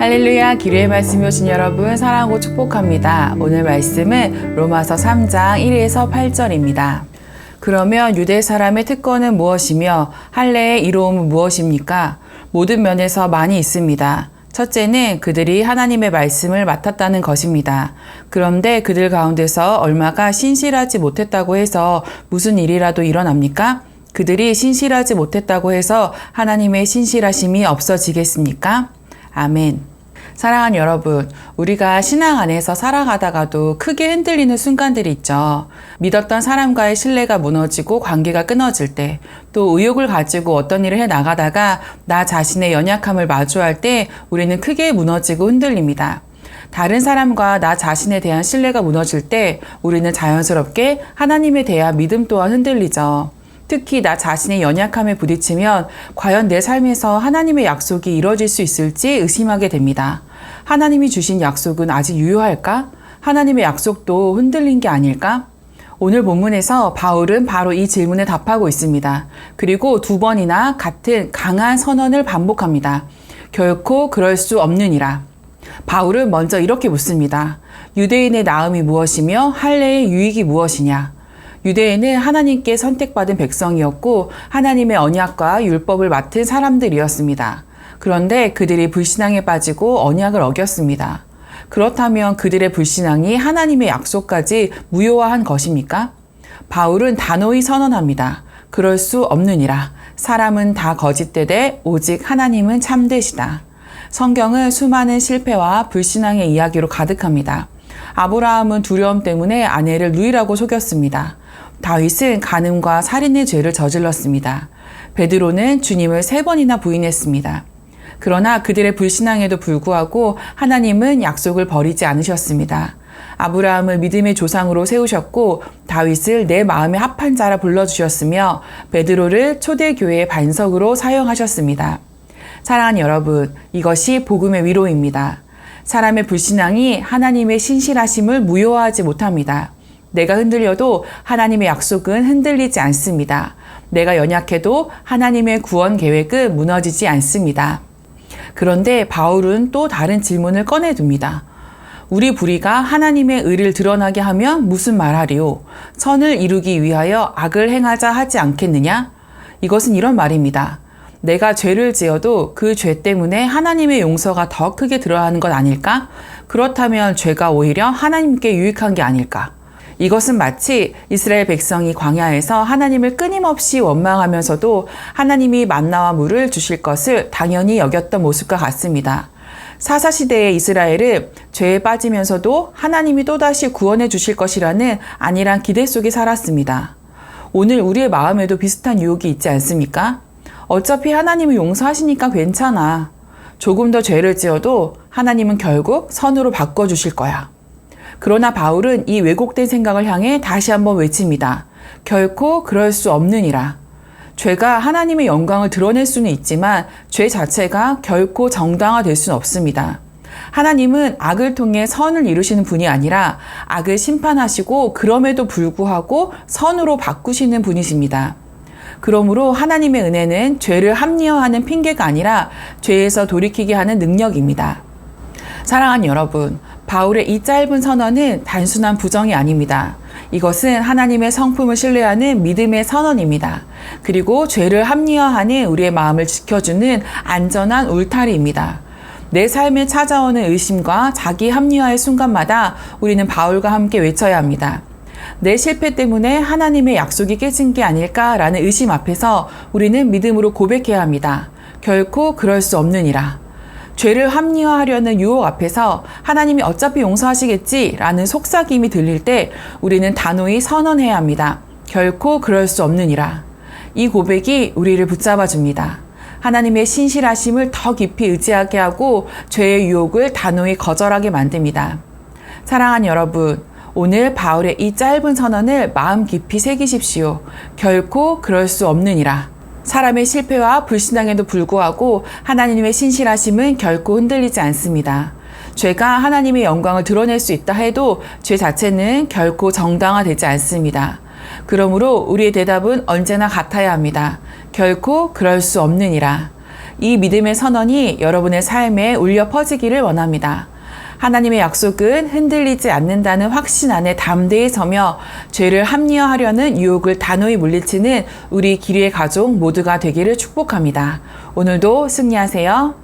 할렐루야, 기도의 말씀이 오신 여러분 사랑하고 축복합니다. 오늘 말씀은 로마서 3장 1에서 8절입니다. 그러면 유대 사람의 특권은 무엇이며 할례의 이로움은 무엇입니까? 모든 면에서 많이 있습니다. 첫째는 그들이 하나님의 말씀을 맡았다는 것입니다. 그런데 그들 가운데서 얼마가 신실하지 못했다고 해서 무슨 일이라도 일어납니까? 그들이 신실하지 못했다고 해서 하나님의 신실하심이 없어지겠습니까? 아멘. 사랑하는 여러분, 우리가 신앙 안에서 살아가다가도 크게 흔들리는 순간들이 있죠. 믿었던 사람과의 신뢰가 무너지고 관계가 끊어질 때, 또 의욕을 가지고 어떤 일을 해 나가다가 나 자신의 연약함을 마주할 때 우리는 크게 무너지고 흔들립니다. 다른 사람과 나 자신에 대한 신뢰가 무너질 때 우리는 자연스럽게 하나님에 대한 믿음 또한 흔들리죠. 특히 나 자신의 연약함에 부딪히면 과연 내 삶에서 하나님의 약속이 이루어질 수 있을지 의심하게 됩니다. 하나님이 주신 약속은 아직 유효할까? 하나님의 약속도 흔들린 게 아닐까? 오늘 본문에서 바울은 바로 이 질문에 답하고 있습니다. 그리고 두 번이나 같은 강한 선언을 반복합니다. 결코 그럴 수 없느니라. 바울은 먼저 이렇게 묻습니다. 유대인의 나음이 무엇이며 할례의 유익이 무엇이냐? 유대인은 하나님께 선택받은 백성이었고 하나님의 언약과 율법을 맡은 사람들이었습니다. 그런데 그들이 불신앙에 빠지고 언약을 어겼습니다. 그렇다면 그들의 불신앙이 하나님의 약속까지 무효화한 것입니까? 바울은 단호히 선언합니다. 그럴 수 없느니라. 사람은 다 거짓되되 오직 하나님은 참되시다. 성경은 수많은 실패와 불신앙의 이야기로 가득합니다. 아브라함은 두려움 때문에 아내를 누이라고 속였습니다. 다윗은 간음과 살인의 죄를 저질렀습니다. 베드로는 주님을 3번이나 부인했습니다. 그러나 그들의 불신앙에도 불구하고 하나님은 약속을 버리지 않으셨습니다. 아브라함을 믿음의 조상으로 세우셨고 다윗을 내 마음에 합한 자라 불러주셨으며 베드로를 초대교회의 반석으로 사용하셨습니다. 사랑하는 여러분, 이것이 복음의 위로입니다. 사람의 불신앙이 하나님의 신실하심을 무효화하지 못합니다. 내가 흔들려도 하나님의 약속은 흔들리지 않습니다. 내가 연약해도 하나님의 구원 계획은 무너지지 않습니다. 그런데 바울은 또 다른 질문을 꺼내둡니다. 우리 불의가 하나님의 의를 드러나게 하면 무슨 말하리요? 선을 이루기 위하여 악을 행하자 하지 않겠느냐? 이것은 이런 말입니다. 내가 죄를 지어도 그 죄 때문에 하나님의 용서가 더 크게 들어가는 것 아닐까? 그렇다면 죄가 오히려 하나님께 유익한 게 아닐까? 이것은 마치 이스라엘 백성이 광야에서 하나님을 끊임없이 원망하면서도 하나님이 만나와 물을 주실 것을 당연히 여겼던 모습과 같습니다. 사사시대의 이스라엘은 죄에 빠지면서도 하나님이 또다시 구원해 주실 것이라는 안일한 기대 속에 살았습니다. 오늘 우리의 마음에도 비슷한 유혹이 있지 않습니까? 어차피 하나님이 용서하시니까 괜찮아. 조금 더 죄를 지어도 하나님은 결국 선으로 바꿔주실 거야. 그러나 바울은 이 왜곡된 생각을 향해 다시 한번 외칩니다. 결코 그럴 수 없느니라. 죄가 하나님의 영광을 드러낼 수는 있지만 죄 자체가 결코 정당화될 수는 없습니다. 하나님은 악을 통해 선을 이루시는 분이 아니라 악을 심판하시고 그럼에도 불구하고 선으로 바꾸시는 분이십니다. 그러므로 하나님의 은혜는 죄를 합리화하는 핑계가 아니라 죄에서 돌이키게 하는 능력입니다. 사랑하는 여러분, 바울의 이 짧은 선언은 단순한 부정이 아닙니다. 이것은 하나님의 성품을 신뢰하는 믿음의 선언입니다. 그리고 죄를 합리화하는 우리의 마음을 지켜주는 안전한 울타리입니다. 내 삶에 찾아오는 의심과 자기 합리화의 순간마다 우리는 바울과 함께 외쳐야 합니다. 내 실패 때문에 하나님의 약속이 깨진 게 아닐까라는 의심 앞에서 우리는 믿음으로 고백해야 합니다. 결코 그럴 수 없느니라. 죄를 합리화하려는 유혹 앞에서 하나님이 어차피 용서하시겠지라는 속삭임이 들릴 때 우리는 단호히 선언해야 합니다. 결코 그럴 수 없느니라. 이 고백이 우리를 붙잡아 줍니다. 하나님의 신실하심을 더 깊이 의지하게 하고 죄의 유혹을 단호히 거절하게 만듭니다. 사랑하는 여러분, 오늘 바울의 이 짧은 선언을 마음 깊이 새기십시오. 결코 그럴 수 없느니라. 사람의 실패와 불신앙에도 불구하고 하나님의 신실하심은 결코 흔들리지 않습니다. 죄가 하나님의 영광을 드러낼 수 있다 해도 죄 자체는 결코 정당화되지 않습니다. 그러므로 우리의 대답은 언제나 같아야 합니다. 결코 그럴 수 없느니라. 이 믿음의 선언이 여러분의 삶에 울려 퍼지기를 원합니다. 하나님의 약속은 흔들리지 않는다는 확신 안에 담대히 서며 죄를 합리화하려는 유혹을 단호히 물리치는 우리 기리의 가족 모두가 되기를 축복합니다. 오늘도 승리하세요.